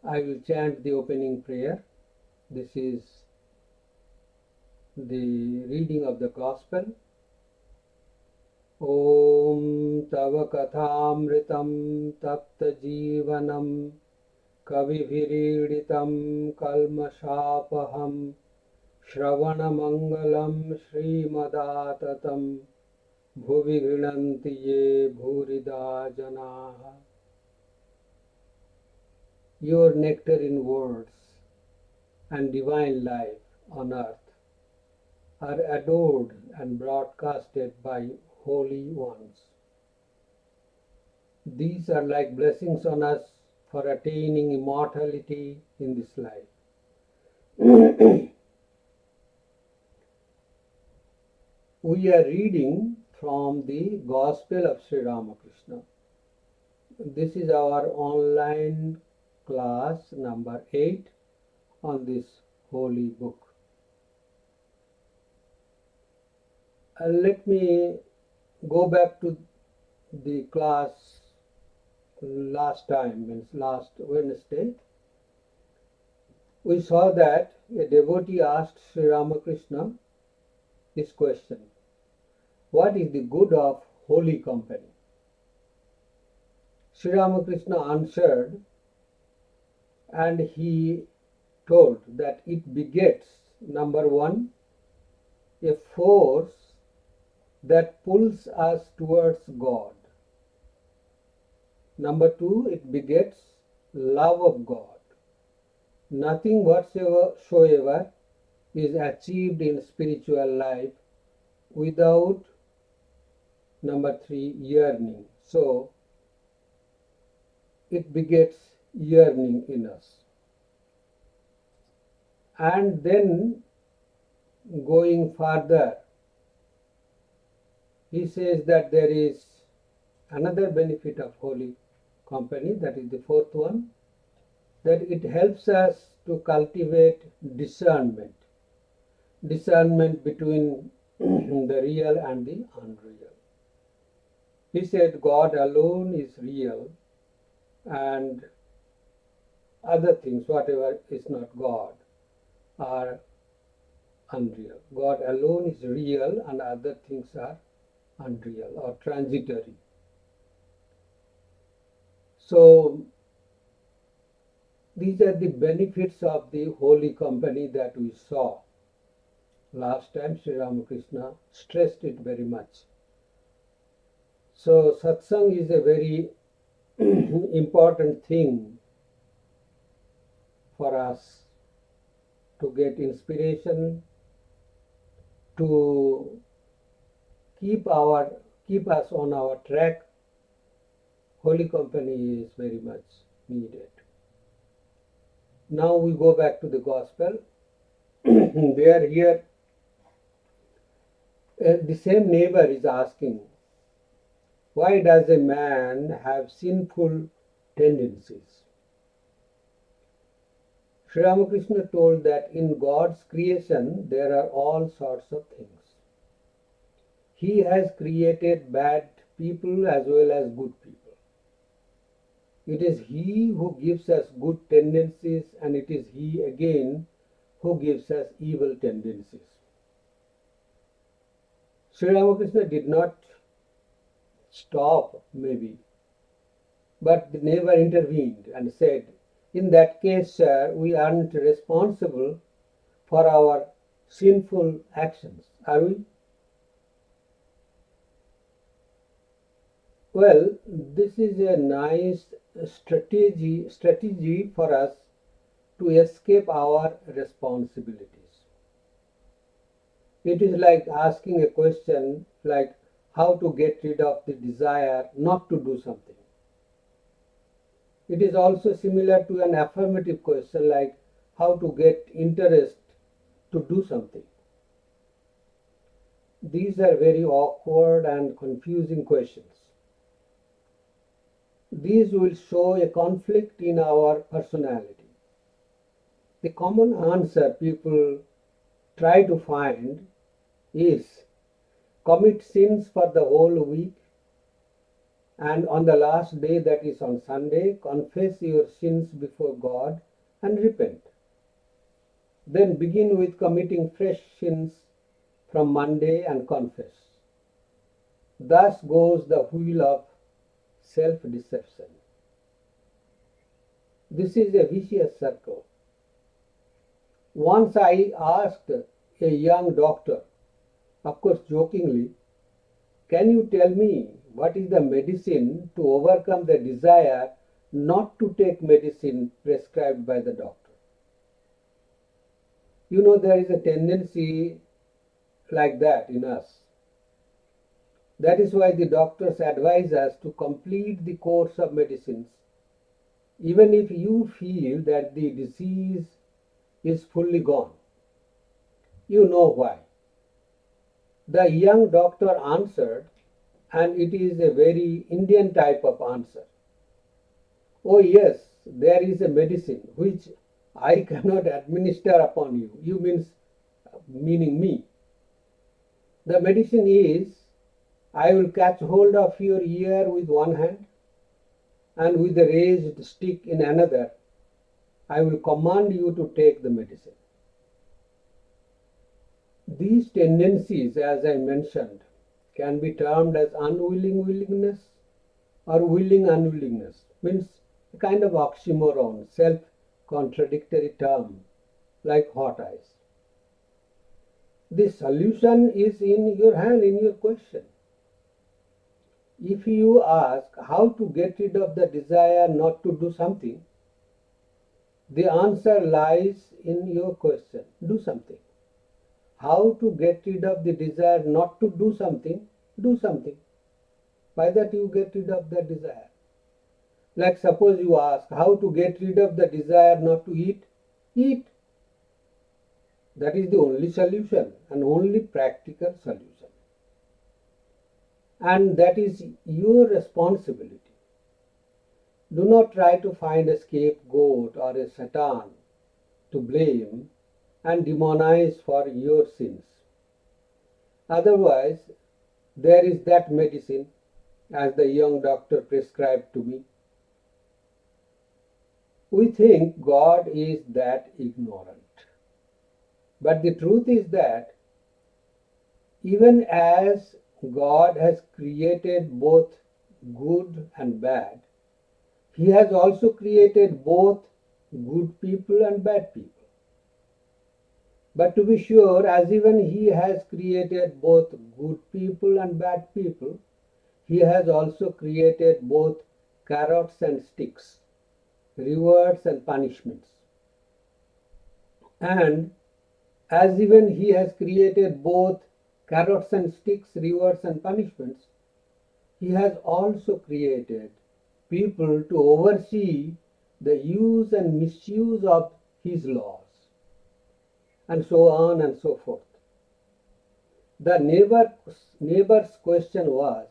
I will chant the opening prayer. This is the reading of the Gospel. Om Tava Kathamritam Tapta Jivanam Kavibhiriditam Kalmashapaham Shravana Mangalam Srimadaatatam Bhuvi Grinanti Ye Bhurida Janaha. Your nectarine words and divine life on earth are adored and broadcasted by holy ones. These are like blessings on us for attaining immortality in this life. We are reading from the Gospel of Sri Ramakrishna. This is our online class number 8 on this holy book. Let me go back to the class last time, means last Wednesday. We saw that a devotee asked Sri Ramakrishna this question: what is the good of holy company? Sri Ramakrishna answered, and he told that it begets, number one, a force that pulls us towards God. Number two, it begets love of God. Nothing whatsoever is achieved in spiritual life without, number three, yearning. So, it begets yearning in us. And then, going further, he says that there is another benefit of holy company, that is the fourth one, that it helps us to cultivate discernment between the real and the unreal. He said God alone is real and other things, whatever is not God, are unreal. God alone is real and other things are unreal or transitory. So these are the benefits of the holy company that we saw. Last time Sri Ramakrishna stressed it very much. So satsang is a very important thing for us to get inspiration, to keep us on our track. Holy company is very much needed. Now we go back to the Gospel. Here the same neighbor is asking, why does a man have sinful tendencies? Sri Ramakrishna told that in God's creation there are all sorts of things. He has created bad people as well as good people. It is He who gives us good tendencies, and it is He again who gives us evil tendencies. Sri Ramakrishna did not stop, maybe, but the neighbor intervened and said, in that case, sir, we aren't responsible for our sinful actions, are we? Well, this is a nice strategy for us to escape our responsibilities. It is like asking a question like how to get rid of the desire not to do something. It is also similar to an affirmative question like how to get interest to do something. These are very awkward and confusing questions. These will show a conflict in our personality. The common answer people try to find is commit sins for the whole week, And on the last day, that is on Sunday, confess your sins before God and repent. Then begin with committing fresh sins from Monday and confess. Thus goes the wheel of self-deception. This is a vicious circle. Once I asked a young doctor, of course jokingly, can you tell me what is the medicine to overcome the desire not to take medicine prescribed by the doctor? You know, there is a tendency like that in us. That is why the doctors advise us to complete the course of medicines, even if you feel that the disease is fully gone. You know why. The young doctor answered, and it is a very Indian type of answer. Oh yes, there is a medicine which I cannot administer upon you. You meaning me. The medicine is, I will catch hold of your ear with one hand and with the raised stick in another, I will command you to take the medicine. These tendencies, as I mentioned, can be termed as unwilling willingness or willing unwillingness. Means a kind of oxymoron, self-contradictory term, like hot ice. The solution is in your hand, in your question. If you ask how to get rid of the desire not to do something, the answer lies in your question. Do something. How to get rid of the desire not to do something? Do something. By that you get rid of the desire. Like suppose you ask how to get rid of the desire not to eat? Eat. That is the only solution and only practical solution. And that is your responsibility. Do not try to find a scapegoat or a Satan to blame and demonize for your sins. Otherwise, there is that medicine, as the young doctor prescribed to me. We think God is that ignorant. But the truth is that even as God has created both good and bad, He has also created both good people and bad people. But to be sure, as even He has created both good people and bad people, He has also created both carrots and sticks, rewards and punishments. And as even He has created both carrots and sticks, rewards and punishments, He has also created people to oversee the use and misuse of His laws, and so on and so forth. The neighbor's question was,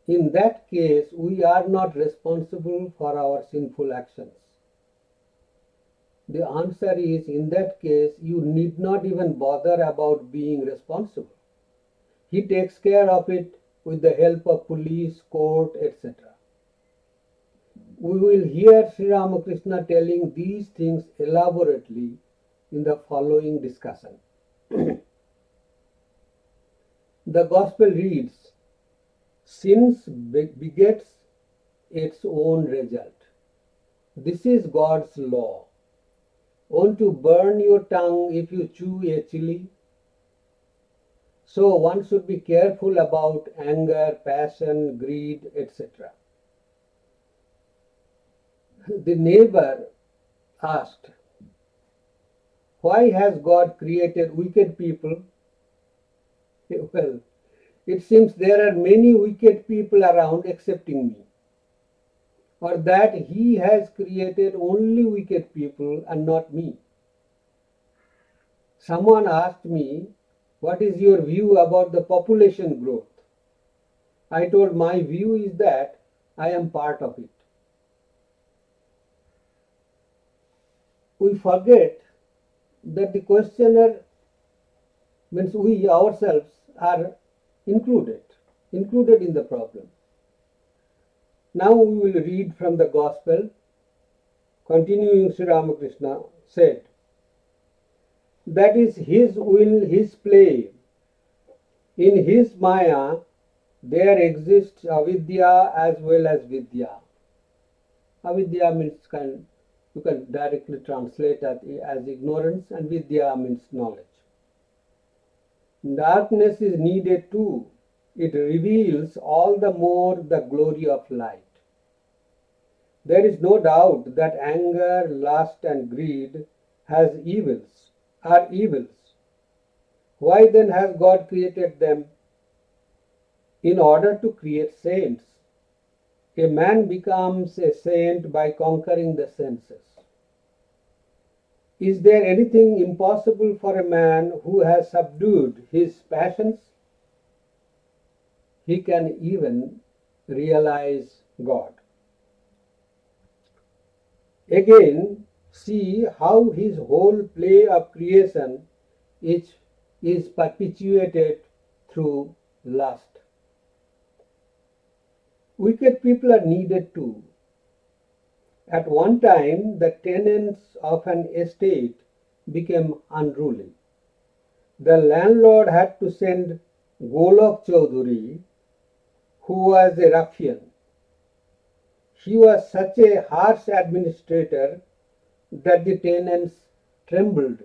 in that case, we are not responsible for our sinful actions. The answer is, in that case, you need not even bother about being responsible. He takes care of it with the help of police, court, etc. We will hear Sri Ramakrishna telling these things elaborately in the following discussion. The Gospel reads, "Sins begets its own result. This is God's law. Want to burn your tongue if you chew a chili? So one should be careful about anger, passion, greed, etc." The neighbor asked, why has God created wicked people? Well, it seems there are many wicked people around excepting me. Or that He has created only wicked people and not me. Someone asked me, what is your view about the population growth? I told my view is that I am part of it. We forget that the questioner means we ourselves are included in the problem. Now we will read from the Gospel. Continuing, Sri Ramakrishna said, that is his will, his play. In his Maya, there exists avidya as well as vidya. Avidya means you can directly translate as ignorance, and vidya means knowledge. Darkness is needed too. It reveals all the more the glory of light. There is no doubt that anger, lust, and greed are evils. Why then has God created them? In order to create saints. A man becomes a saint by conquering the senses. Is there anything impossible for a man who has subdued his passions? He can even realize God. Again, see how his whole play of creation is perpetuated through lust. Wicked people are needed too. At one time, the tenants of an estate became unruly. The landlord had to send Golok Chaudhuri, who was a ruffian. He was such a harsh administrator that the tenants trembled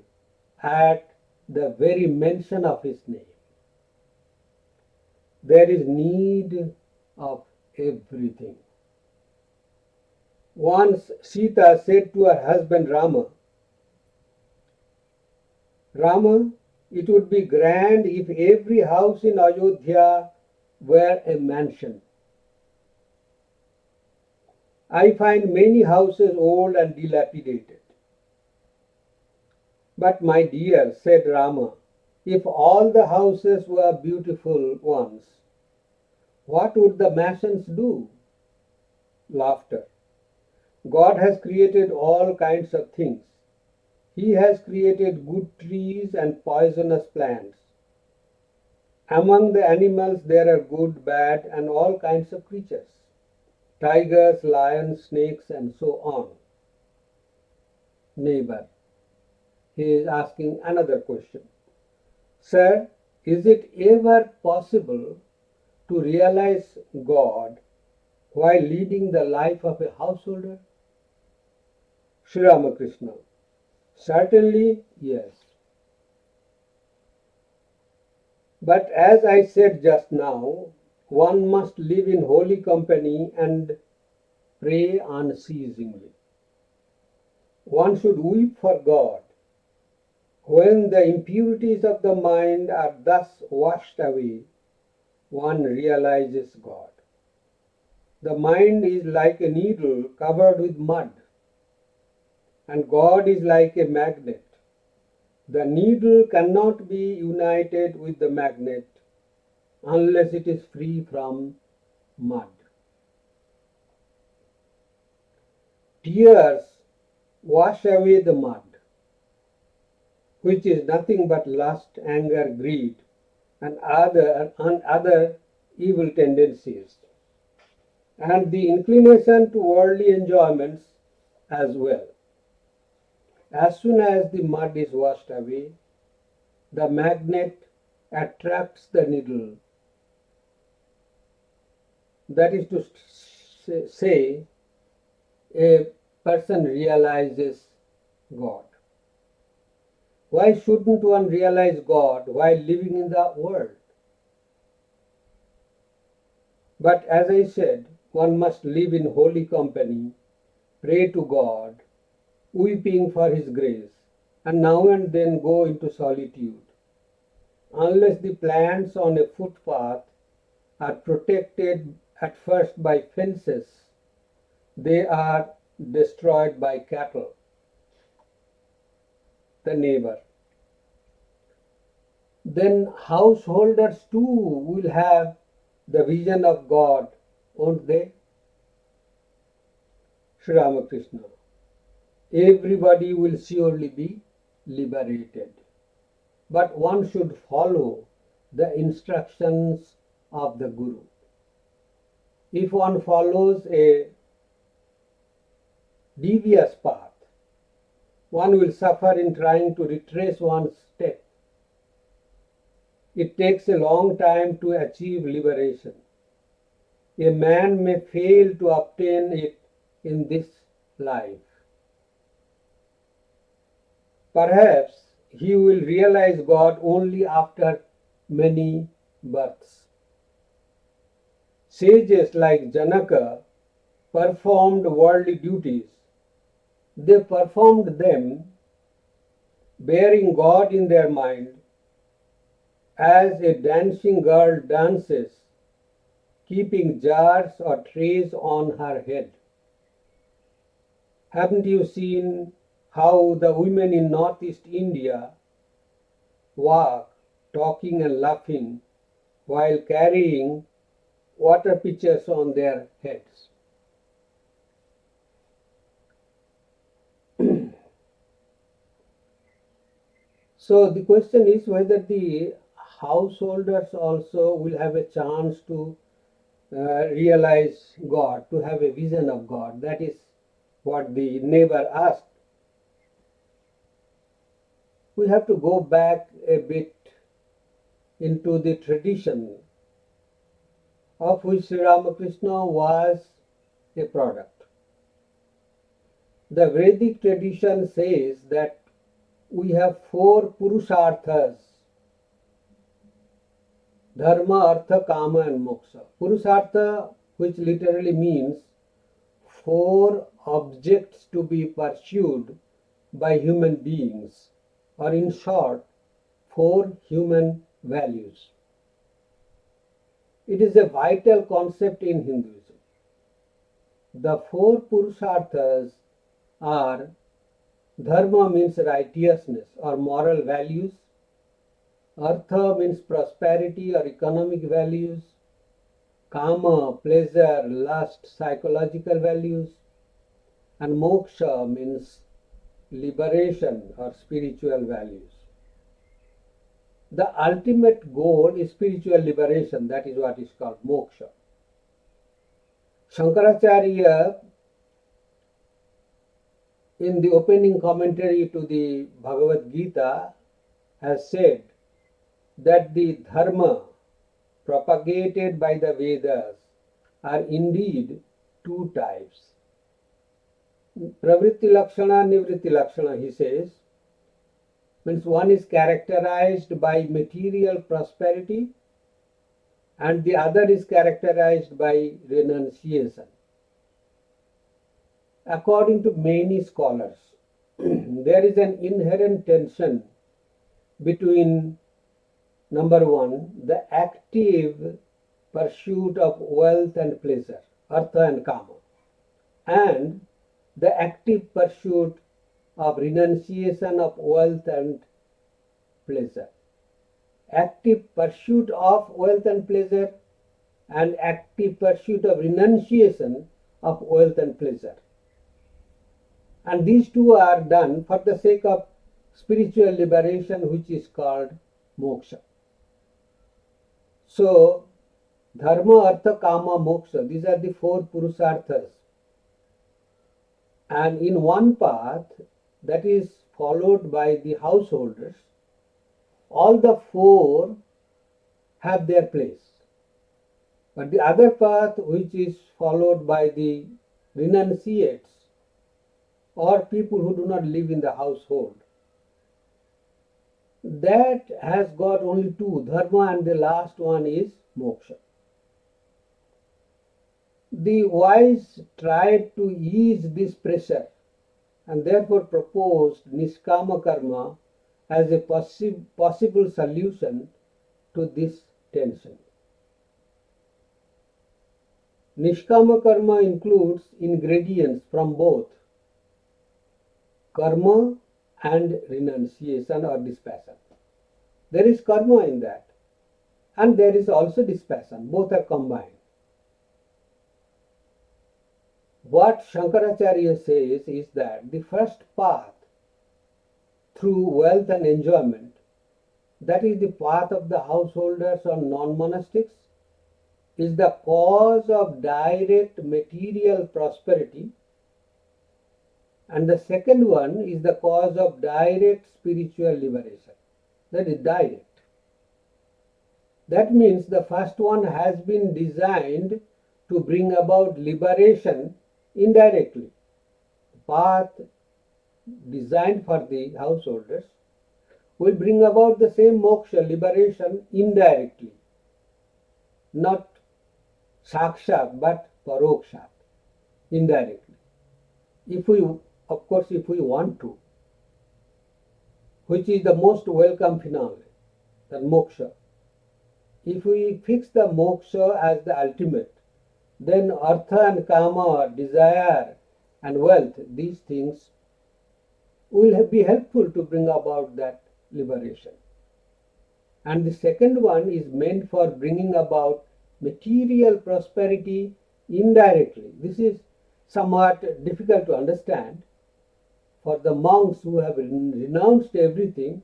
at the very mention of his name. There is need of everything. Once Sita said to her husband Rama, Rama, it would be grand if every house in Ayodhya were a mansion. I find many houses old and dilapidated. But my dear, said Rama, if all the houses were beautiful ones, what would the mansions do? Laughter. God has created all kinds of things. He has created good trees and poisonous plants. Among the animals there are good, bad, and all kinds of creatures. Tigers, lions, snakes, and so on. Neighbor. He is asking another question. Sir, is it ever possible to realize God while leading the life of a householder? Sri Ramakrishna. Certainly, yes. But as I said just now, one must live in holy company and pray unceasingly. One should weep for God. When the impurities of the mind are thus washed away, one realizes God. The mind is like a needle covered with mud, and God is like a magnet. The needle cannot be united with the magnet unless it is free from mud. Tears wash away the mud, which is nothing but lust, anger, greed, and other evil tendencies, and the inclination to worldly enjoyments as well. As soon as the mud is washed away, the magnet attracts the needle. That is to say, a person realizes God. Why shouldn't one realize God while living in the world? But as I said, one must live in holy company, pray to God, weeping for His grace, and now and then go into solitude. Unless the plants on a footpath are protected at first by fences, they are destroyed by cattle. The neighbor. Then householders too will have the vision of God, won't they? Sri Ramakrishna. Everybody will surely be liberated. But one should follow the instructions of the Guru. If one follows a devious path, one will suffer in trying to retrace one's step. It takes a long time to achieve liberation. A man may fail to obtain it in this life. Perhaps he will realize God only after many births. Sages like Janaka performed worldly duties. They performed them bearing God in their mind, as a dancing girl dances, keeping jars or trays on her head. Haven't you seen how the women in northeast India walk, talking and laughing, while carrying water pitchers on their heads? So the question is whether the householders also will have a chance to realize God, to have a vision of God. That is what the neighbor asked. We have to go back a bit into the tradition of which Sri Ramakrishna was a product. The Vedic tradition says that we have four purusharthas: dharma, artha, kama and moksha. Purushartha, which literally means four objects to be pursued by human beings, or in short, four human values. It is a vital concept in Hinduism. The four purusharthas are: dharma means righteousness or moral values, artha means prosperity or economic values, kama, pleasure, lust, psychological values, and moksha means liberation or spiritual values. The ultimate goal is spiritual liberation. That is what is called moksha. Shankaracharya, in the opening commentary to the Bhagavad Gita, has said that the dharma propagated by the Vedas are indeed two types. Pravritti Lakshana, Nivritti Lakshana, he says, means one is characterized by material prosperity and the other is characterized by renunciation. According to many scholars, there is an inherent tension between, number one, the active pursuit of wealth and pleasure, artha and kama, and the active pursuit of renunciation of wealth and pleasure. Active pursuit of wealth and pleasure and active pursuit of renunciation of wealth and pleasure. And these two are done for the sake of spiritual liberation, which is called moksha. So, dharma, artha, kama, moksha, these are the four purusharthas. And in one path that is followed by the householders, all the four have their place. But the other path, which is followed by the renunciates or people who do not live in the household, that has got only two, dharma, and the last one is moksha. The wise tried to ease this pressure and therefore proposed niskama karma as a possible solution to this tension. Nishkama karma includes ingredients from both karma and renunciation or dispassion. There is karma in that, and there is also dispassion. Both are combined. What Shankaracharya says is that the first path through wealth and enjoyment, that is the path of the householders or non-monastics, is the cause of direct material prosperity, and the second one is the cause of direct spiritual liberation. That is direct. That means the first one has been designed to bring about liberation indirectly. The path designed for the householders will bring about the same moksha, liberation, indirectly. Not sakshat, but parokshat, indirectly. If we want to, which is the most welcome phenomenon, that moksha. If we fix the moksha as the ultimate, then artha and kama, desire and wealth, these things will be helpful to bring about that liberation. And the second one is meant for bringing about material prosperity indirectly. This is somewhat difficult to understand. For the monks who have renounced everything,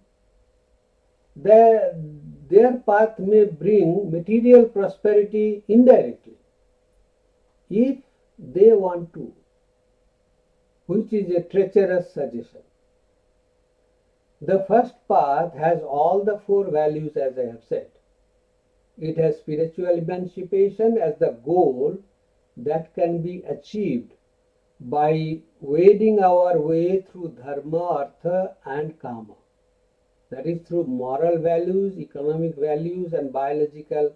their path may bring material prosperity indirectly, if they want to, which is a treacherous suggestion. The first path has all the four values, as I have said. It has spiritual emancipation as the goal that can be achieved by wading our way through dharma, artha and kama. That is through moral values, economic values and biological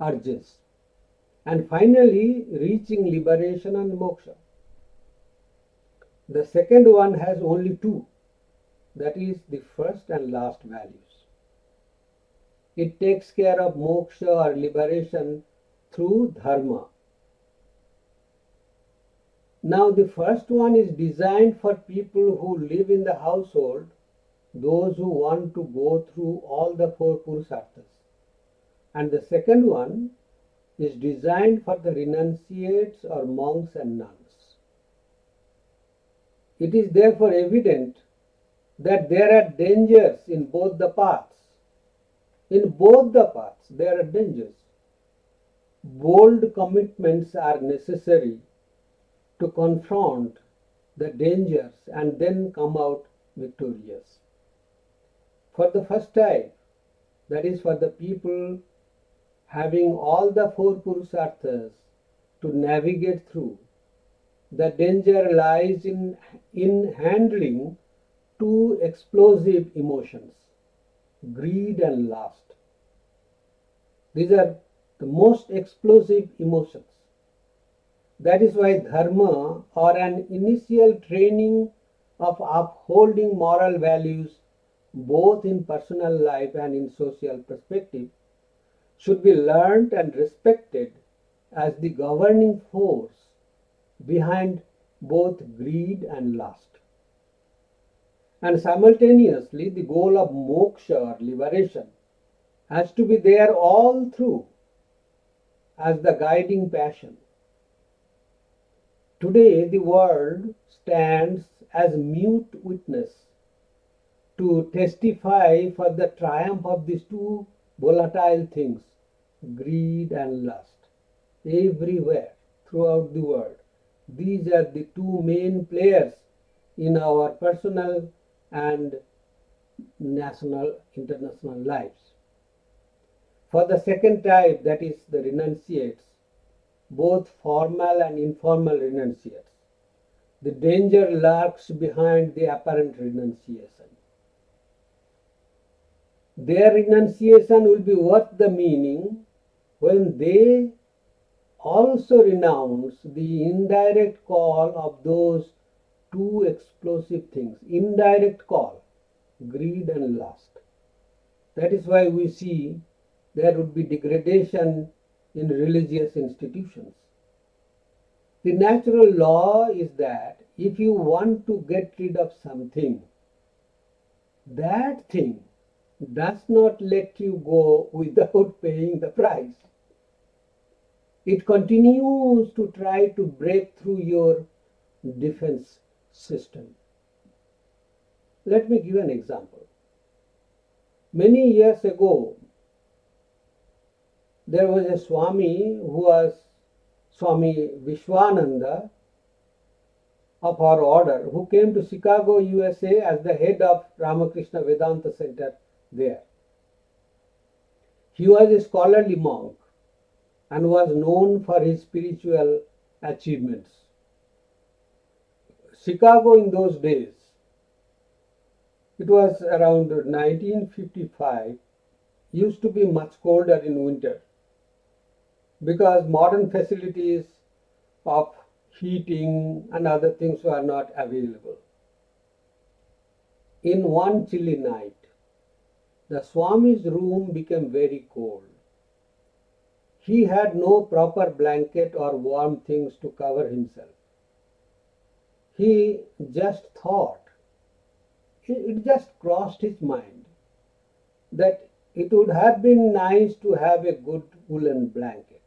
urges. And finally, reaching liberation and moksha. The second one has only two. That is the first and last values. It takes care of moksha or liberation through dharma. Now the first one is designed for people who live in the household, those who want to go through all the four purusarthas. And the second one is designed for the renunciates or monks and nuns. It is therefore evident that there are dangers in both the paths. In both the paths there are dangers. Bold commitments are necessary to confront the dangers and then come out victorious. For the first time, that is for the people having all the four purusarthas to navigate through, the danger lies in handling two explosive emotions, greed and lust. These are the most explosive emotions. That is why dharma, or an initial training of upholding moral values both in personal life and in social perspective, should be learnt and respected as the governing force behind both greed and lust. And simultaneously, the goal of moksha or liberation has to be there all through as the guiding passion. Today, the world stands as mute witness to testify for the triumph of these two volatile things, greed and lust, everywhere throughout the world. These are the two main players in our personal and national, international lives. For the second type, that is the renunciates, both formal and informal renunciates, the danger lurks behind the apparent renunciation. Their renunciation will be worth the meaning when they also renounce the indirect call of those two explosive things, indirect call, greed and lust. That is why we see there would be degradation in religious institutions. The natural law is that if you want to get rid of something, that thing does not let you go without paying the price. It continues to try to break through your defense system. Let me give an example. Many years ago, there was a Swami who was Swami Vishwananda of our order, who came to Chicago, USA as the head of Ramakrishna Vedanta Center there. He was a scholarly monk and was known for his spiritual achievements. Chicago in those days, it was around 1955, used to be much colder in winter because modern facilities of heating and other things were not available. In one chilly night, the Swami's room became very cold. He had no proper blanket or warm things to cover himself. He just thought, it just crossed his mind that it would have been nice to have a good woolen blanket.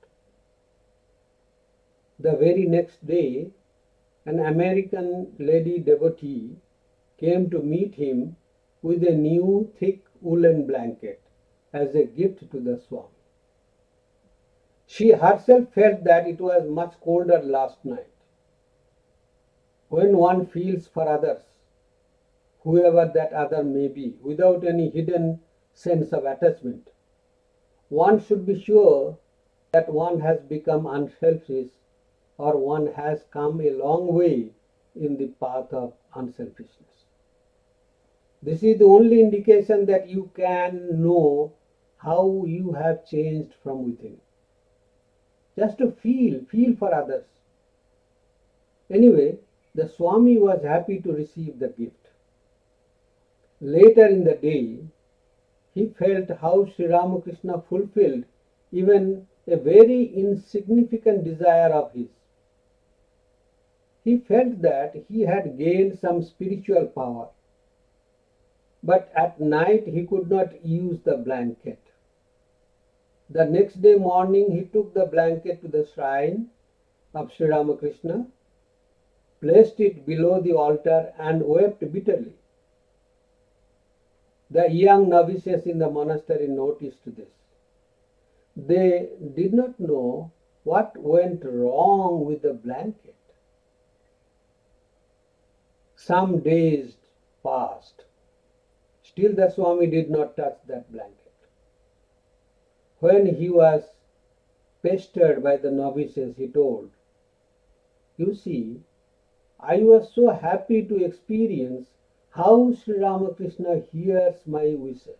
The very next day, an American lady devotee came to meet him with a new thick woolen blanket as a gift to the Swami. She herself felt that it was much colder last night. When one feels for others, whoever that other may be, without any hidden sense of attachment, one should be sure that one has become unselfish or one has come a long way in the path of unselfishness. This is the only indication that you can know how you have changed from within. Just to feel for others. Anyway, the Swami was happy to receive the gift. Later in the day, he felt how Sri Ramakrishna fulfilled even a very insignificant desire of his. He felt that he had gained some spiritual power, but at night he could not use the blanket. The next day morning he took the blanket to the shrine of Sri Ramakrishna, placed it below the altar and wept bitterly. The young novices in the monastery noticed this. They did not know what went wrong with the blanket. Some days passed. Still the Swami did not touch that blanket. When he was pestered by the novices, he told, "You see, I was so happy to experience how Sri Ramakrishna hears my wishes.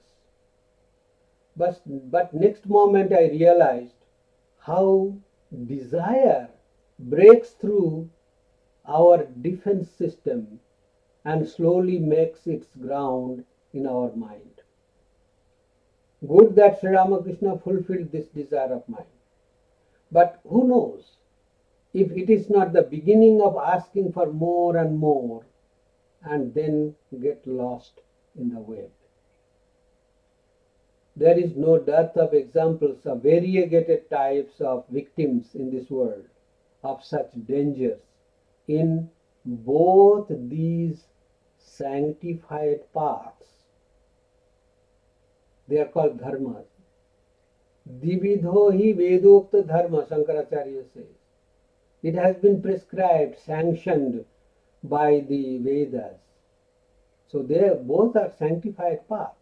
But next moment I realized how desire breaks through our defense system and slowly makes its ground in our mind. Good that Sri Ramakrishna fulfilled this desire of mine. But who knows if it is not the beginning of asking for more and more and then get lost in the web." There is no dearth of examples of variegated types of victims in this world of such dangers in both these sanctified paths. They are called dharmas. Dividho hi vedokta dharma, Shankaracharya says. It has been prescribed, sanctioned by the Vedas. So they both are sanctified paths.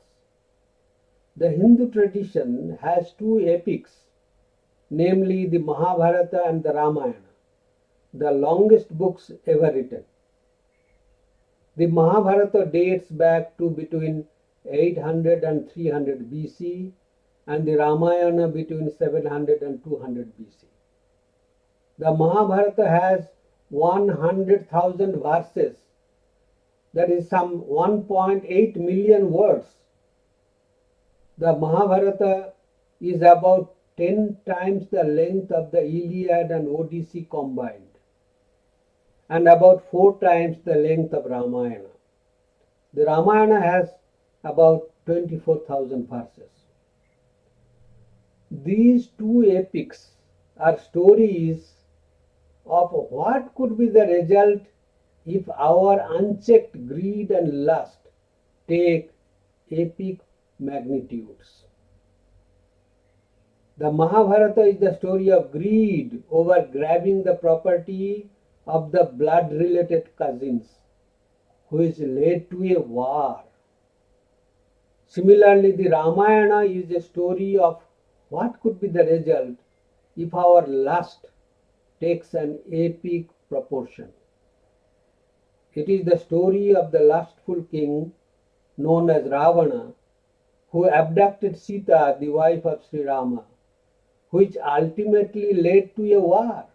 The Hindu tradition has two epics, namely the Mahabharata and the Ramayana, the longest books ever written. The Mahabharata dates back to between 800 and 300 BC and the Ramayana between 700 and 200 BC. The Mahabharata has 100,000 verses, that is some 1.8 million words. The Mahabharata is about 10 times the length of the Iliad and Odyssey combined, and about 4 times the length of Ramayana. The Ramayana has about 24,000 verses. These two epics are stories of what could be the result if our unchecked greed and lust take epic magnitudes. The Mahabharata is the story of greed over grabbing the property of the blood-related cousins, which led to a war. Similarly, the Ramayana is a story of what could be the result if our lust takes an epic proportion. It is the story of the lustful king known as Ravana, who abducted Sita, the wife of Sri Rama, which ultimately led to a war.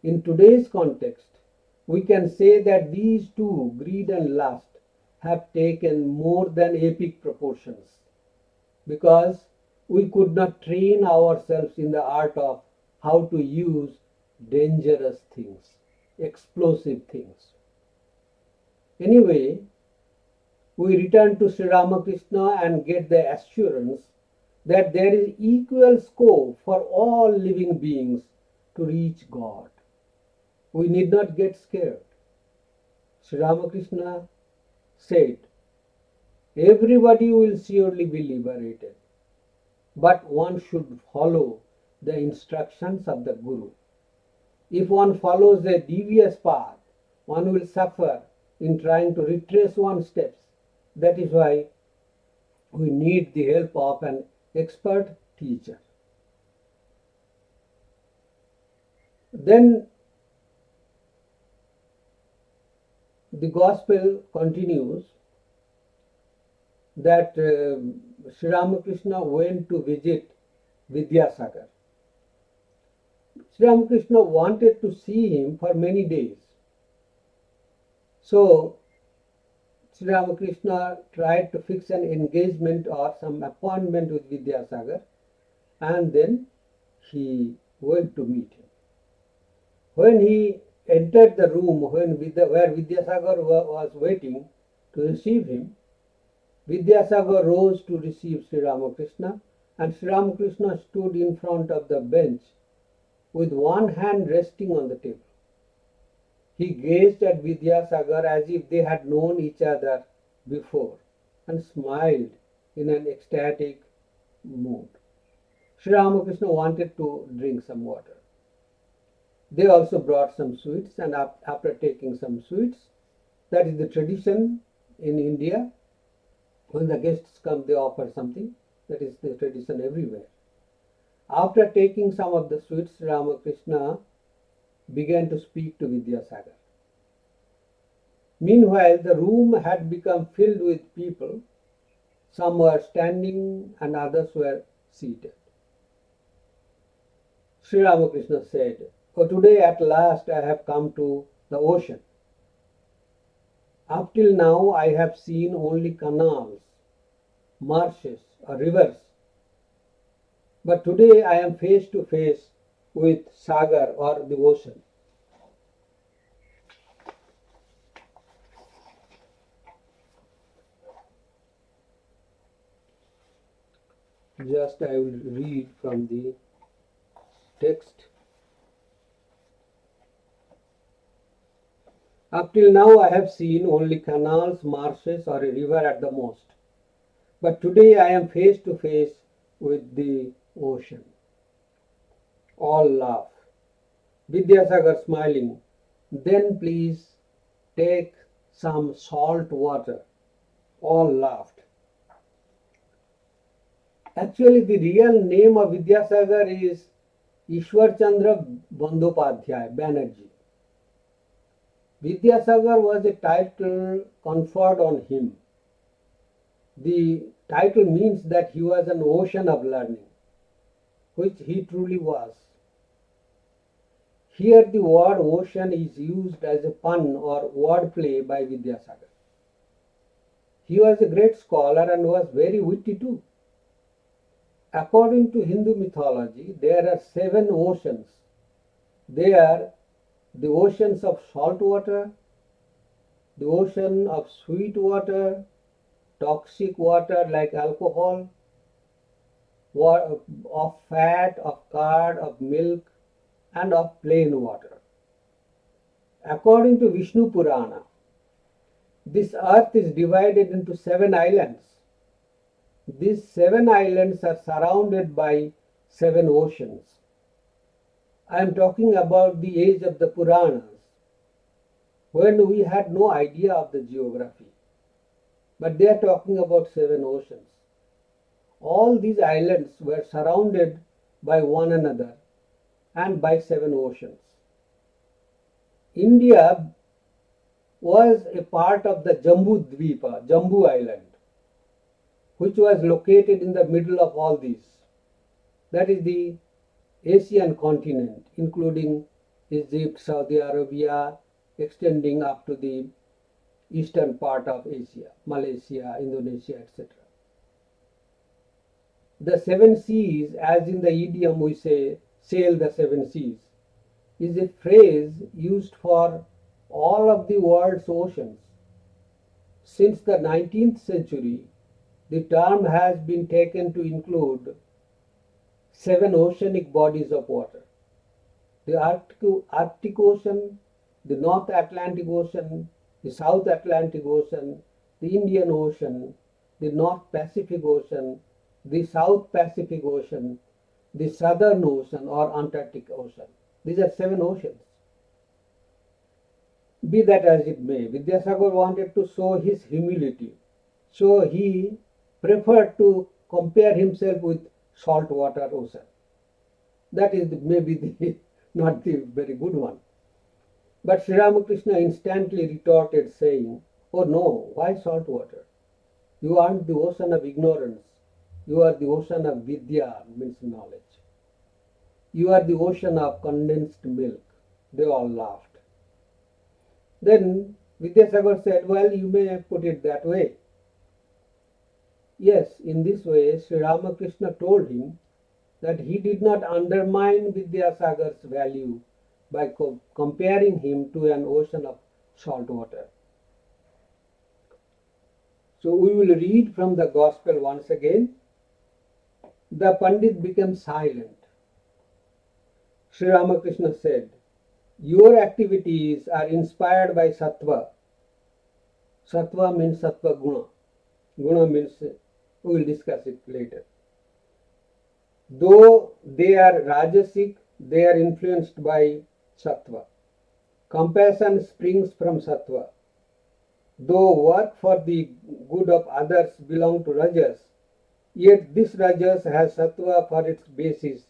In today's context, we can say that these two, greed and lust, have taken more than epic proportions because we could not train ourselves in the art of how to use dangerous things, explosive things. Anyway, we return to Sri Ramakrishna and get the assurance that there is equal scope for all living beings to reach God. We need not get scared. Sri Ramakrishna said, everybody will surely be liberated, but one should follow the instructions of the Guru. If one follows a devious path, one will suffer in trying to retrace one's steps. That is why we need the help of an expert teacher. Then the Gospel continues that Sri Ramakrishna went to visit Vidyasagar. Sri Ramakrishna wanted to see him for many days. So Sri Ramakrishna tried to fix an engagement or some appointment with Vidyasagar, and then he went to meet him. When he entered the room where Vidyasagar was waiting to receive him, Vidyasagar rose to receive Sri Ramakrishna, and Sri Ramakrishna stood in front of the bench with one hand resting on the table. He gazed at Vidyasagar as if they had known each other before and smiled in an ecstatic mood. Sri Ramakrishna wanted to drink some water. They also brought some sweets, and after taking some sweets, that is the tradition in India. When the guests come, they offer something. That is the tradition everywhere. After taking some of the sweets, Ramakrishna began to speak to Vidyasagar. Meanwhile, the room had become filled with people. Some were standing and others were seated. Sri Ramakrishna said, "Oh, today at last I have come to the ocean. Up till now I have seen only canals, marshes or rivers. But today I am face to face with Sagar or the ocean. Just I will read from the text. Up till now I have seen only canals, marshes or a river at the most. But today I am face to face with the ocean." All laugh. Vidyasagar smiling, "Then please take some salt water." All laughed. Actually, the real name of Vidyasagar is Ishwar Chandra Bandopadhyay Banerjee. Vidyasagar was a title conferred on him. The title means that he was an ocean of learning, which he truly was. Here the word ocean is used as a pun or wordplay by Vidyasagar. He was a great scholar and was very witty too. According to Hindu mythology, there are 7 oceans. They are the oceans of salt water, the ocean of sweet water, toxic water like alcohol, of fat, of curd, of milk, and of plain water. According to Vishnu Purana, this earth is divided into 7 islands. These 7 islands are surrounded by 7 oceans. I am talking about the age of the Puranas, when we had no idea of the geography. But they are talking about 7 oceans. All these islands were surrounded by one another and by 7 oceans. India was a part of the Jambu Dvipa, Jambu Island, which was located in the middle of all these. That is the Asian continent, including Egypt, Saudi Arabia, extending up to the eastern part of Asia, Malaysia, Indonesia, etc. The 7 seas, as in the idiom we say, sail the 7 seas, is a phrase used for all of the world's oceans. Since the 19th century, the term has been taken to include 7 oceanic bodies of water: the Arctic Ocean, the North Atlantic Ocean, the South Atlantic Ocean, the Indian Ocean, the North Pacific Ocean, the South Pacific Ocean, the Southern Ocean or Antarctic Ocean. These are 7 oceans. Be that as it may, Vidyasagar wanted to show his humility. So he preferred to compare himself with saltwater ocean. That is maybe not the very good one. But Sri Ramakrishna instantly retorted, saying, "Oh no, why salt water? You aren't the ocean of ignorance. You are the ocean of Vidya," means knowledge. "You are the ocean of condensed milk." They all laughed. Then Vidyasagar said, "Well, you may put it that way." Yes, in this way, Sri Ramakrishna told him that he did not undermine Vidyasagar's value by comparing him to an ocean of salt water. So we will read from the Gospel once again. The Pandit became silent. Sri Ramakrishna said, "Your activities are inspired by sattva." Sattva means sattva guna. Guna means, we will discuss it later. Though they are rajasic, they are influenced by sattva. Compassion springs from sattva. Though work for the good of others belong to rajas, yet this rajas has sattva for its basis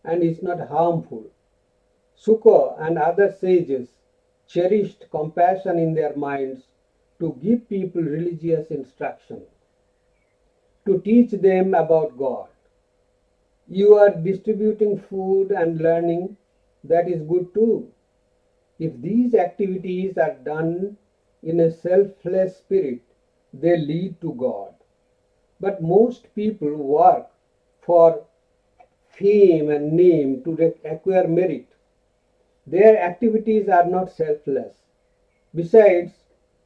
and is not harmful. Sukha and other sages cherished compassion in their minds to give people religious instruction, to teach them about God. You are distributing food and learning, that is good too. If these activities are done in a selfless spirit, they lead to God. But most people work for fame and name to acquire merit. Their activities are not selfless. Besides,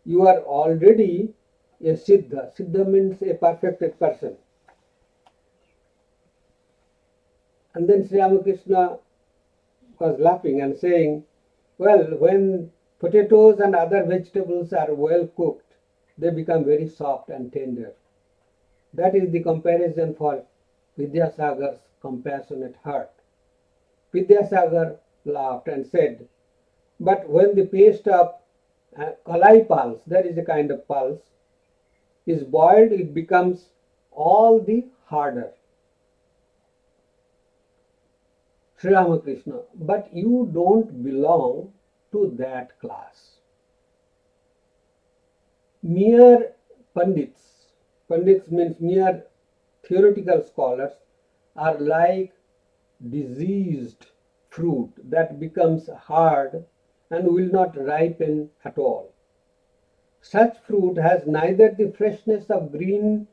you are already a Siddha. Siddha means a perfected person. And then Sri Ramakrishna was laughing and saying, "Well, when potatoes and other vegetables are well cooked, they become very soft and tender." That is the comparison for Vidyasagar's compassionate heart. Vidyasagar laughed and said, "But when the paste of kalai pulse, that is a kind of pulse, is boiled, it becomes all the harder." Sri Ramakrishna, but you don't belong to that class. Mere Pandits, Pandits means mere theoretical scholars, are like diseased fruit that becomes hard and will not ripen at all. Such fruit has neither the freshness of green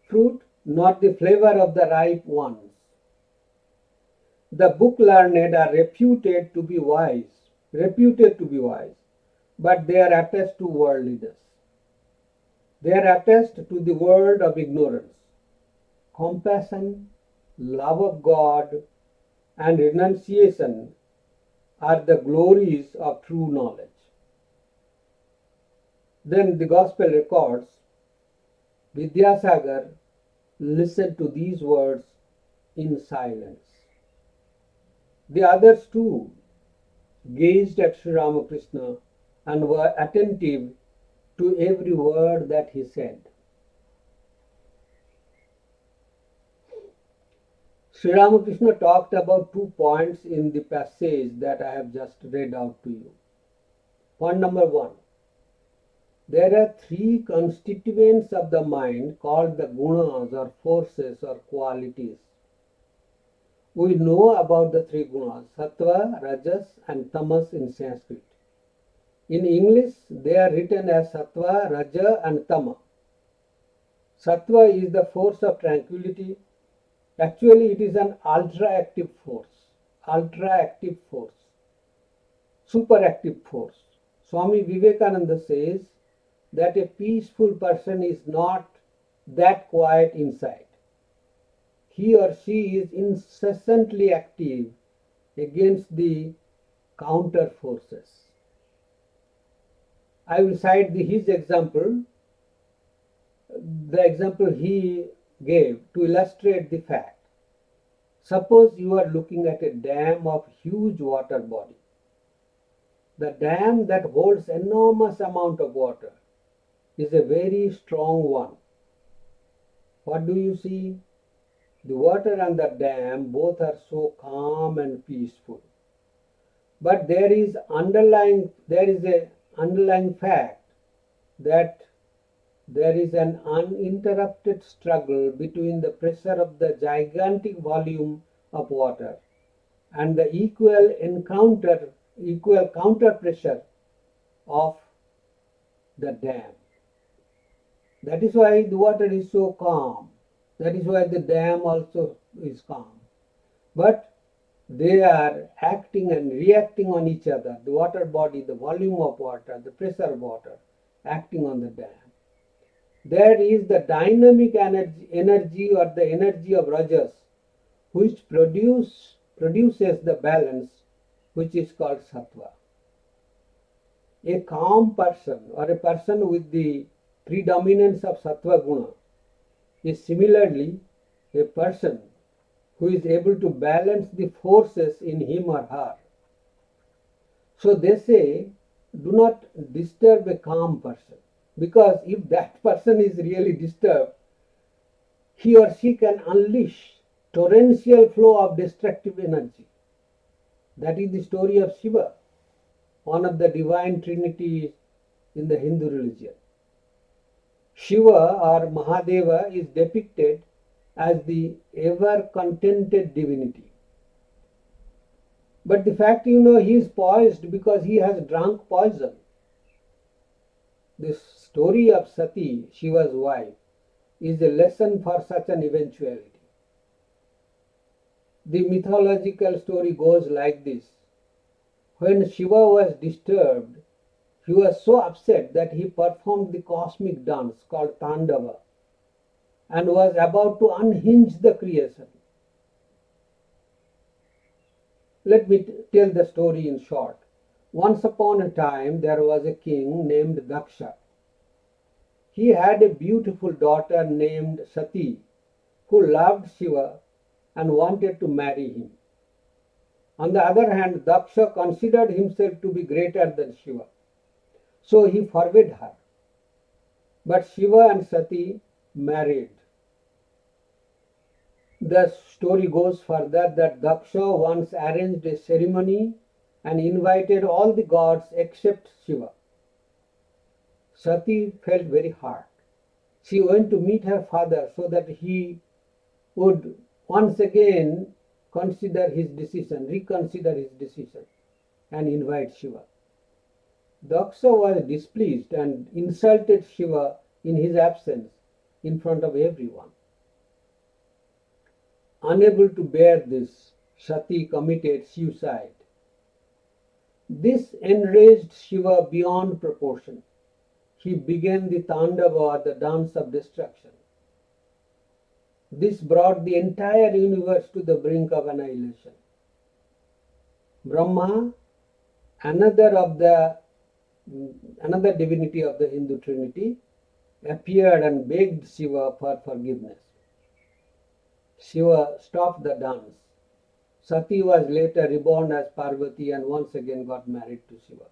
fruit nor the flavor of the ripe ones. The book learned are reputed to be wise, but they are attached to worldliness. They are attached to the world of ignorance. Compassion, love of God, and renunciation are the glories of true knowledge. Then the Gospel records Vidyasagar listened to these words in silence. The others too gazed at Sri Ramakrishna and were attentive to every word that he said. Sri Ramakrishna talked about 2 points in the passage that I have just read out to you. Point number 1. There are 3 constituents of the mind called the gunas or forces or qualities. We know about the 3 gunas, sattva, rajas and tamas in Sanskrit. In English, they are written as sattva, raja and tama. Sattva is the force of tranquility. Actually, it is an ultra-active force, superactive force. Swami Vivekananda says that a peaceful person is not that quiet inside. He or she is incessantly active against the counter forces. I will cite his example, the example he gave to illustrate the fact. Suppose you are looking at a dam of huge water body. The dam that holds enormous amount of water is a very strong one. What do you see? The water and the dam both are so calm and peaceful. But there is a underlying fact that there is an uninterrupted struggle between the pressure of the gigantic volume of water and the equal counter pressure of the dam. That is why the water is so calm. That is why the dam also is calm. But they are acting and reacting on each other. The water body, the volume of water, the pressure of water acting on the dam. There is the dynamic energy or the energy of rajas, which produces the balance, which is called sattva. A calm person or a person with the predominance of sattva guna is similarly a person who is able to balance the forces in him or her. So they say, do not disturb a calm person, because if that person is really disturbed, he or she can unleash torrential flow of destructive energy. That is the story of Shiva, one of the divine trinities in the Hindu religion. Shiva or Mahadeva is depicted as the ever-contented divinity. But the fact, he is poised because he has drunk poison. This story of Sati, Shiva's wife, is a lesson for such an eventuality. The mythological story goes like this. When Shiva was disturbed, he was so upset that he performed the cosmic dance called Tandava and was about to unhinge the creation. Let me tell the story in short. Once upon a time, there was a king named Daksha. He had a beautiful daughter named Sati, who loved Shiva and wanted to marry him. On the other hand, Daksha considered himself to be greater than Shiva, so he forbade her. But Shiva and Sati married. The story goes further that Daksha once arranged a ceremony and invited all the gods except Shiva. Sati felt very hurt. She went to meet her father so that he would once again reconsider his decision and invite Shiva. Daksha was displeased and insulted Shiva in his absence in front of everyone. Unable to bear this, Sati committed suicide. This enraged Shiva beyond proportion. He began the Tandava, the dance of destruction. This brought the entire universe to the brink of annihilation. Brahma, another divinity of the Hindu Trinity, appeared and begged Shiva for forgiveness. Shiva stopped the dance. Sati was later reborn as Parvati and once again got married to Shiva.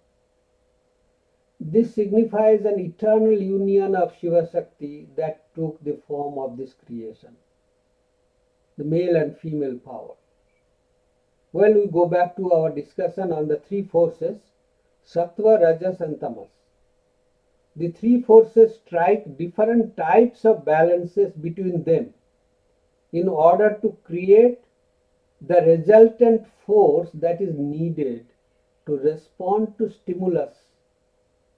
This signifies an eternal union of Shiva Shakti that took the form of this creation, the male and female power. Well, we go back to our discussion on the three forces, Sattva, Rajas and Tamas. The three forces strike different types of balances between them in order to create the resultant force that is needed to respond to stimulus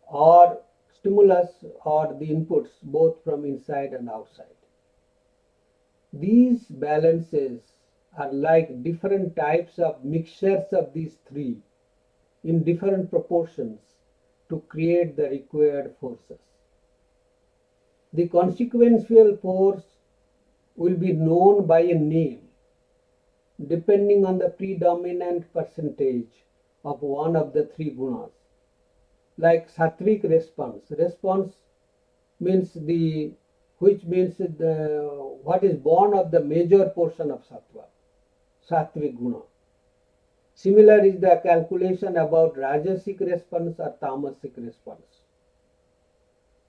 or the inputs both from inside and outside. These balances are like different types of mixtures of these three in different proportions to create the required forces. The consequential force will be known by a name depending on the predominant percentage of one of the three gunas. Like sattvic response. Response means what is born of the major portion of sattva, sattvic guna. Similar is the calculation about rajasic response or tamasic response.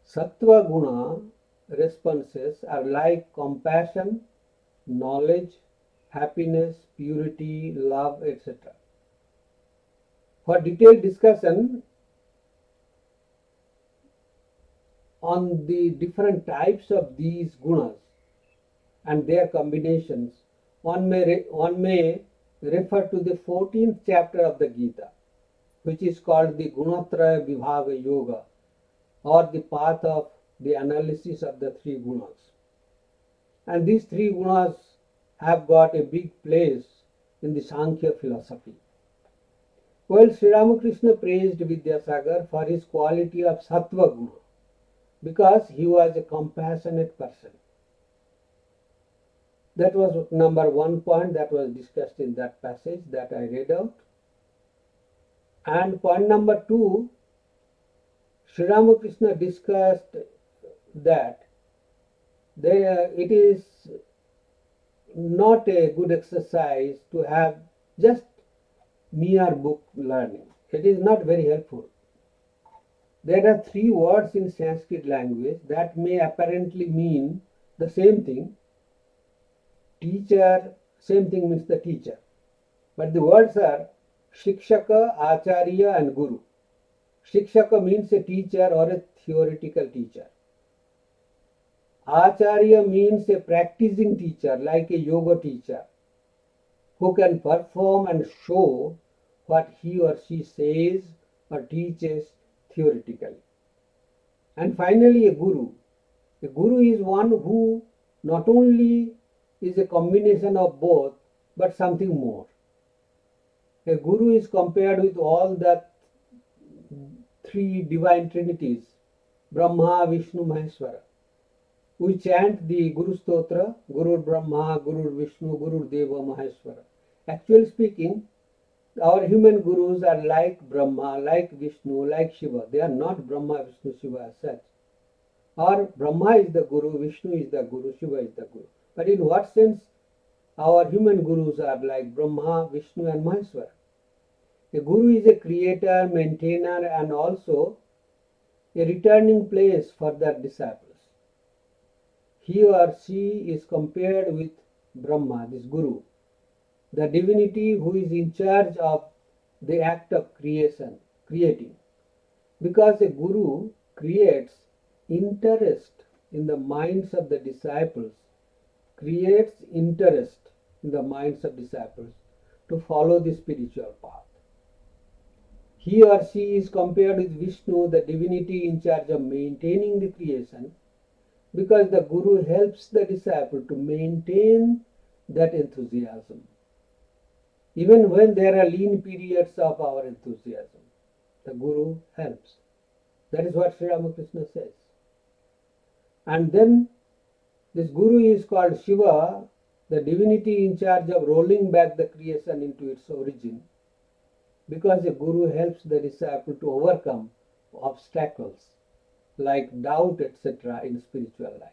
Sattva guna responses are like compassion, knowledge, happiness, purity, love, etc. For detailed discussion on the different types of these gunas and their combinations, one may refer to the 14th chapter of the Gita, which is called the Gunatraya Vibhaga Yoga, or the path of the analysis of the three gunas. And these three gunas have got a big place in the Sankhya philosophy. Well, Sri Ramakrishna praised Vidyasagar for his quality of Sattva guna because he was a compassionate person. That was number one point that was discussed in that passage that I read out. And point number two, Sri Ramakrishna discussed that it is not a good exercise to have just mere book learning. It is not very helpful. There are three words in Sanskrit language that may apparently mean the same thing. Teacher, same thing means the teacher. But the words are Shikshaka, Acharya and Guru. Shikshaka means a teacher or a theoretical teacher. Acharya means a practicing teacher, like a yoga teacher, who can perform and show what he or she says or teaches theoretically. And finally, a guru. A guru is one who not only is a combination of both, but something more. A guru is compared with all the three divine trinities, Brahma, Vishnu, Maheshwara. We chant the Guru Stotra, Guru Brahma, Guru Vishnu, Guru Deva, Maheshwara. Actually speaking, our human gurus are like Brahma, like Vishnu, like Shiva. They are not Brahma, Vishnu, Shiva as such. Or Brahma is the Guru, Vishnu is the Guru, Shiva is the Guru. But in what sense our human gurus are like Brahma, Vishnu and Maheshwara? A guru is a creator, maintainer and also a returning place for their disciples. He or she is compared with Brahma, this guru, the divinity who is in charge of the act of creating. Because a guru creates interest in the minds of the disciples, to follow the spiritual path. He or she is compared with Vishnu, the divinity in charge of maintaining the creation, because the guru helps the disciple to maintain that enthusiasm. Even when there are lean periods of our enthusiasm, the guru helps. That is what Sri Ramakrishna says. And then this guru is called Shiva, the divinity in charge of rolling back the creation into its origin, because a guru helps the disciple to overcome obstacles like doubt, etc. in spiritual life.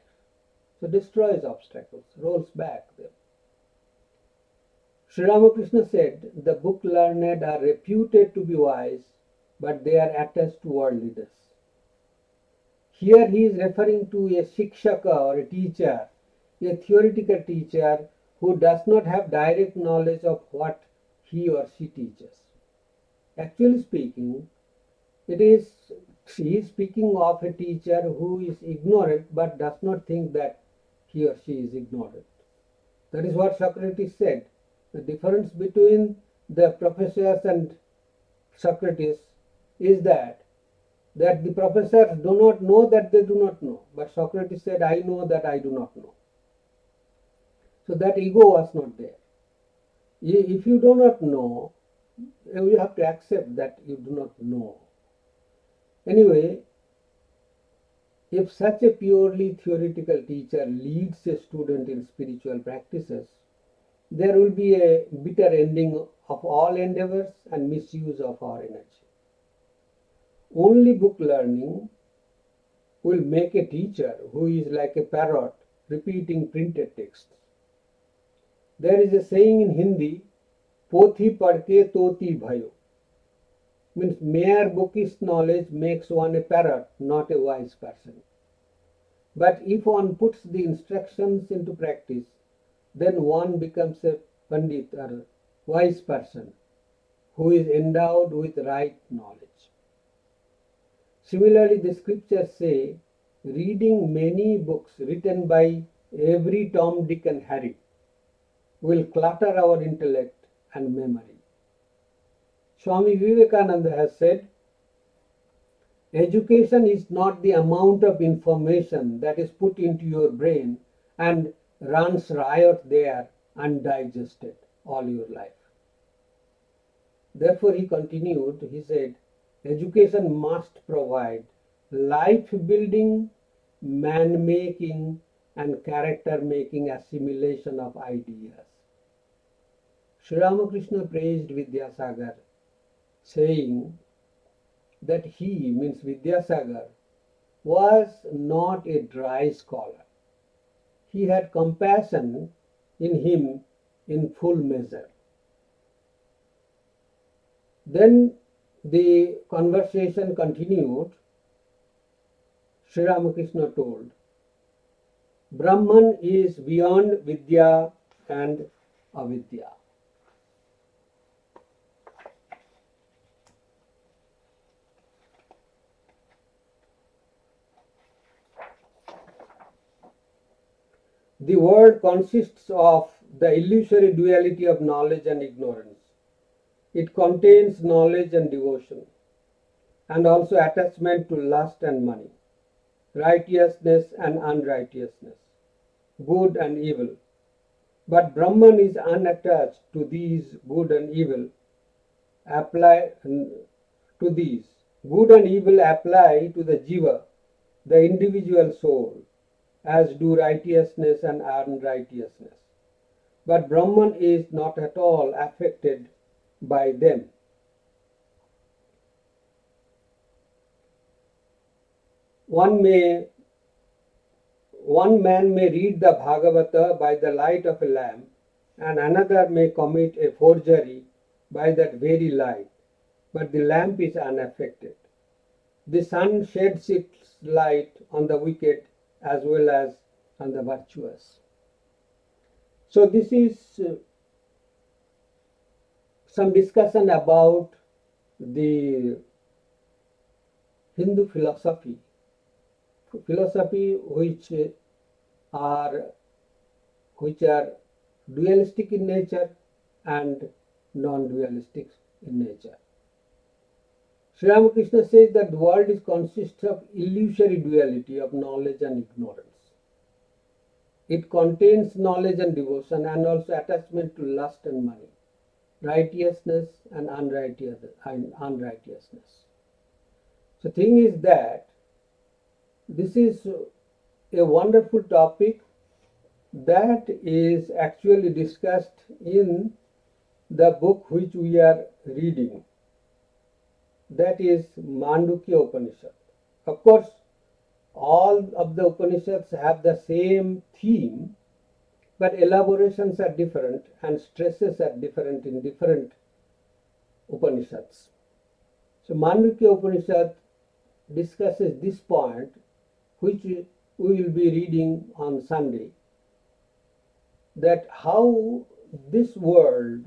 So destroys obstacles, rolls back them. Sri Ramakrishna said, the book learned are reputed to be wise, but they are attached to worldliness. Here he is referring to a shikshaka or a teacher, a theoretical teacher who does not have direct knowledge of what he or she teaches. Actually speaking, he is speaking of a teacher who is ignorant but does not think that he or she is ignorant. That is what Socrates said. The difference between the professors and Socrates is that the professors do not know that they do not know. But Socrates said, I know that I do not know. So that ego was not there. If you do not know, you have to accept that you do not know. Anyway, if such a purely theoretical teacher leads a student in spiritual practices, there will be a bitter ending of all endeavors and misuse of our energy. Only book learning will make a teacher who is like a parrot repeating printed texts. There is a saying in Hindi, Pothi padke toti bhayo. Means mere bookish knowledge makes one a parrot, not a wise person. But if one puts the instructions into practice, then one becomes a pandit or wise person who is endowed with right knowledge. Similarly, the scriptures say, reading many books written by every Tom, Dick and Harry will clutter our intellect and memory. Swami Vivekananda has said, education is not the amount of information that is put into your brain and runs riot there undigested all your life. Therefore, he continued, he said, education must provide life building, man making, and character making assimilation of ideas. Sri Ramakrishna praised Vidyasagar, saying that he, means Vidyasagar, was not a dry scholar. He had compassion in him in full measure. Then the conversation continued. Sri Ramakrishna told, Brahman is beyond Vidya and Avidya. The world consists of the illusory duality of knowledge and ignorance. It contains knowledge and devotion, and also attachment to lust and money, righteousness and unrighteousness, good and evil. But Brahman is unattached to these good and evil. Good and evil apply to the jiva, the individual soul, as do righteousness and unrighteousness. But Brahman is not at all affected by them. One man may read the Bhagavata by the light of a lamp, and another may commit a forgery by that very light, but the lamp is unaffected. The sun sheds its light on the wicked as well as on the virtuous. So this is some discussion about the Hindu philosophy which are dualistic in nature and non-dualistic in nature. Sri Ramakrishna says that the world consists of illusory duality of knowledge and ignorance. It contains knowledge and devotion and also attachment to lust and money, righteousness and unrighteousness. So thing is that this is a wonderful topic that is actually discussed in the book which we are reading. That is Mandukya Upanishad. Of course, all of the Upanishads have the same theme, but elaborations are different and stresses are different in different Upanishads. So Mandukya Upanishad discusses this point, which we will be reading on Sunday, that how this world,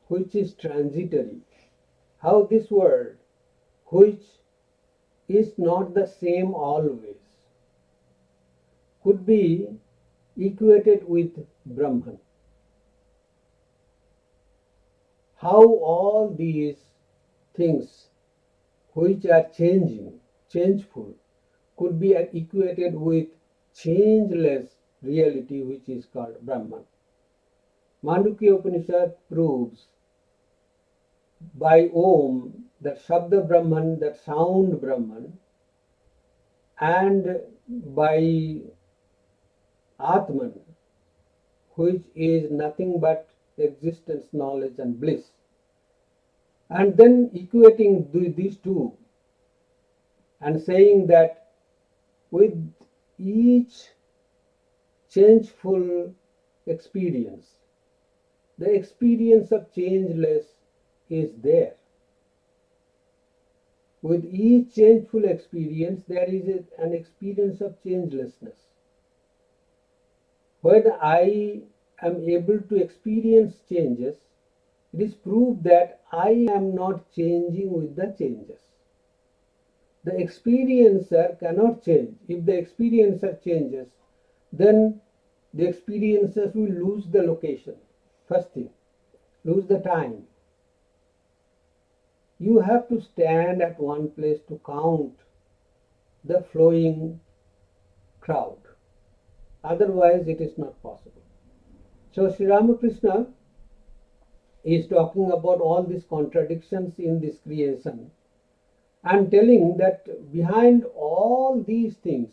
which is transitory, how this world, which is not the same always, could be equated with Brahman. How all these things which are changing, changeful, could be equated with changeless reality, which is called Brahman. Mandukya Upanishad proves by Om, that Shabda Brahman, that sound Brahman, and by Atman, which is nothing but existence, knowledge, and bliss. And then equating these two and saying that with each changeful experience, the experience of changeless is there. With each changeful experience, there is an experience of changelessness. When I am able to experience changes, it is proved that I am not changing with the changes. The experiencer cannot change. If the experiencer changes, then the experiencers will lose the location. First thing, lose the time. You have to stand at one place to count the flowing crowd. Otherwise, it is not possible. So, Sri Ramakrishna is talking about all these contradictions in this creation and telling that behind all these things,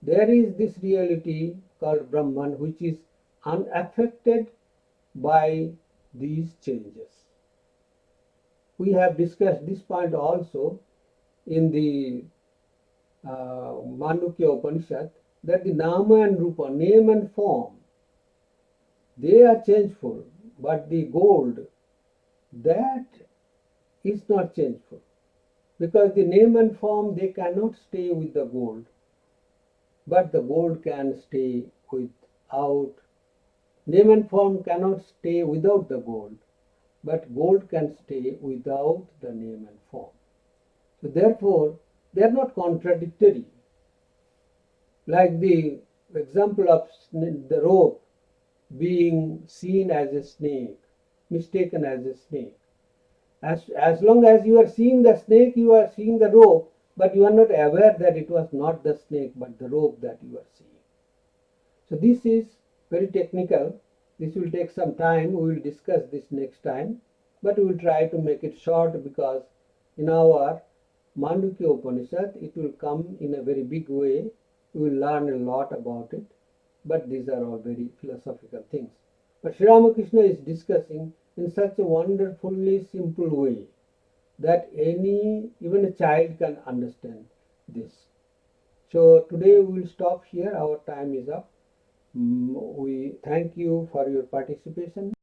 there is this reality called Brahman, which is unaffected by these changes. We have discussed this point also in the Mandukya Upanishad, that the Nama and Rupa, name and form, they are changeful, but the gold, that is not changeful. Because the name and form, they cannot stay with the gold, but the gold can stay without. Name and form cannot stay without the gold, but gold can stay without the name and form. So therefore, they are not contradictory. Like the example of the rope being seen as a snake, mistaken as a snake. As long as you are seeing the snake, you are seeing the rope, but you are not aware that it was not the snake, but the rope that you are seeing. So this is very technical. This will take some time. We will discuss this next time, but we will try to make it short, because in our Mandukya Upanishad, it will come in a very big way. We will learn a lot about it, but these are all very philosophical things. But Sri Ramakrishna is discussing in such a wonderfully simple way that even a child can understand this. So today we will stop here. Our time is up. We thank you for your participation.